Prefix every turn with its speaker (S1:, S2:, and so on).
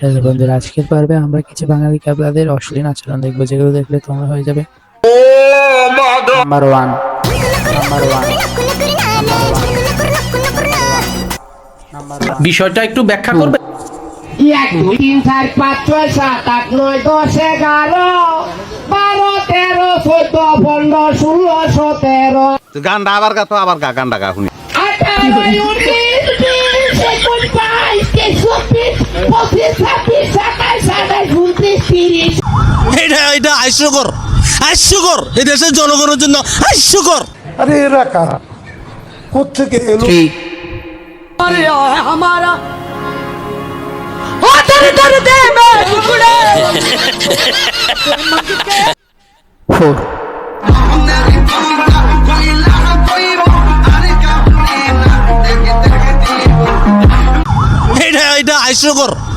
S1: Hello বন্ধুরা, আজকের পর্বে আমরা কিছু বাঙালি ক্যাবলাদের অশ্লীল আচরণ দেখবো, যেগুলো দেখলে তোমরা হয়ে যাবে নাম্বার ওয়ান।
S2: বিষয়টা একটু ব্যাখ্যা করবে।
S3: 1 2 3 4 5 6 7 8 9 10 11 12 13 14 15 16 17
S4: গানটা আবার গা তো আবার গা গানটা গা শুনি
S3: 18 19 20 21 22 23 24 25 26 27 28
S5: এটা হাস্যকর এই দেশের জনগণের জন্য হাস্যকর।
S6: আরে এরা কারা, কোত্থেকে এলো?
S1: ফোর।
S5: এটা হাস্যকর।